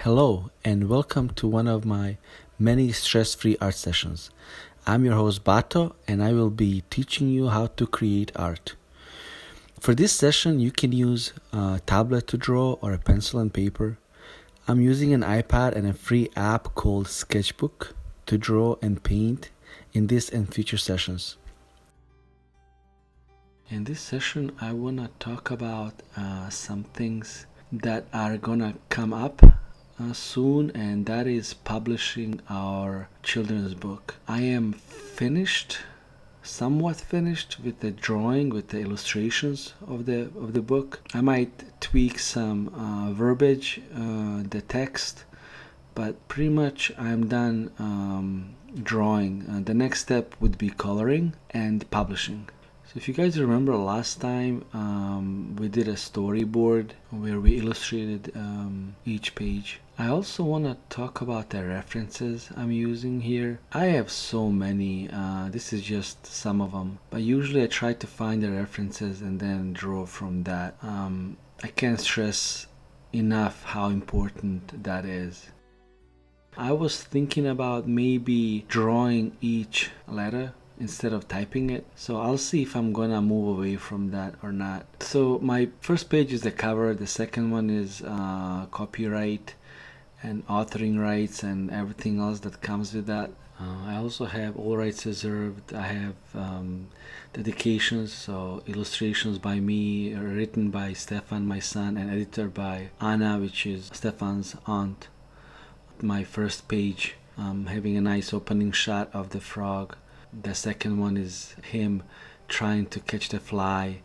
Hello and welcome to one of my many stress-free art sessions. I'm your host BaTo and I will be teaching you how to create art. For this session you can use a tablet to draw or a pencil and paper. I'm using an iPad and a free app called SketchBook to draw and paint in this and future sessions. In this session I want to talk about some things that are gonna come up soon, and that is publishing our children's book. I am somewhat finished with the drawing, with the illustrations of the book. I might tweak some verbiage, the text, but pretty much I'm done drawing. The next step would be coloring and publishing. So if you guys remember last time we did a storyboard where we illustrated each page. I also want to talk about the references I'm using here. I have so many, this is just some of them, but usually I try to find the references and then draw from that. I can't stress enough how important that is. I was thinking about maybe drawing each letter instead of typing it, so I'll see if I'm gonna move away from that or not. So my first page is the cover, the second one is copyright and authoring rights and everything else that comes with that. I also have all rights reserved. I have dedications, so illustrations by me, written by Stefan, my son, and editor by Anna, which is Stefan's aunt. My first page, having a nice opening shot of the frog. The second one is him trying to catch the fly.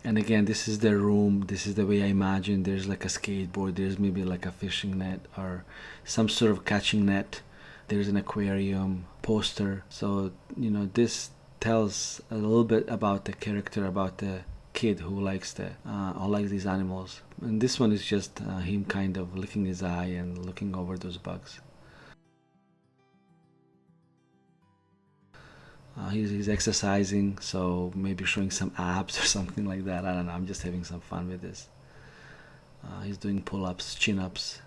And again, this is the room, this is the way I imagine. There's like a skateboard, there's maybe like a fishing net or some sort of catching net. There's an aquarium, poster. So, this tells a little bit about the character, about the kid who likes these animals. And this one is just him kind of licking his eye and looking over those bugs. He's exercising, so maybe showing some abs or something like that. I don't know, I'm just having some fun with this. He's doing pull-ups, chin-ups.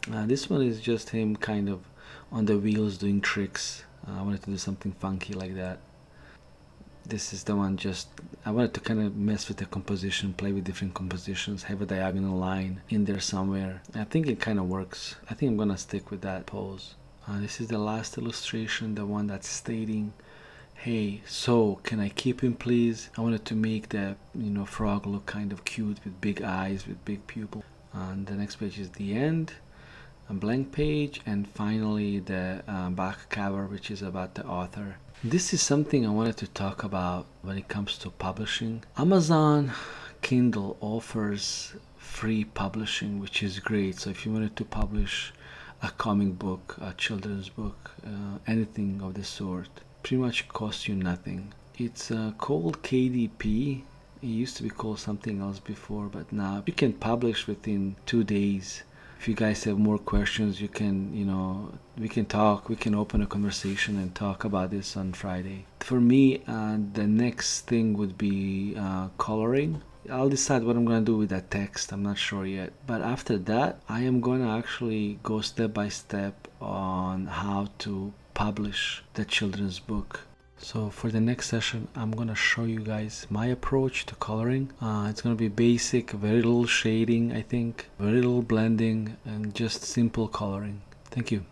This one is just him kind of on the wheels doing tricks. I wanted to do something funky like that. This is the one I wanted to kind of mess with the composition, play with different compositions, have a diagonal line in there somewhere. I think it kind of works. I think I'm gonna stick with that pose. This is the last illustration, the one that's stating, hey, so can I keep him please? I wanted to make the frog look kind of cute with big eyes, with big pupil. And the next page is the end, a blank page, and finally the back cover, which is about the author. This is something I wanted to talk about when it comes to publishing. Amazon Kindle offers free publishing, which is great. So if you wanted to publish a comic book, a children's book, anything of the sort, pretty much costs you nothing. It's called KDP. It used to be called something else before, but now you can publish within 2 days. If you guys have more questions, you can, we can talk, we can open a conversation and talk about this on Friday. For me, the next thing would be coloring. I'll decide what I'm going to do with that text. I'm not sure yet. But after that, I am going to actually go step by step on how to publish the children's book. So for the next session, I'm going to show you guys my approach to coloring. It's going to be basic, very little shading, I think, very little blending, and just simple coloring. Thank you.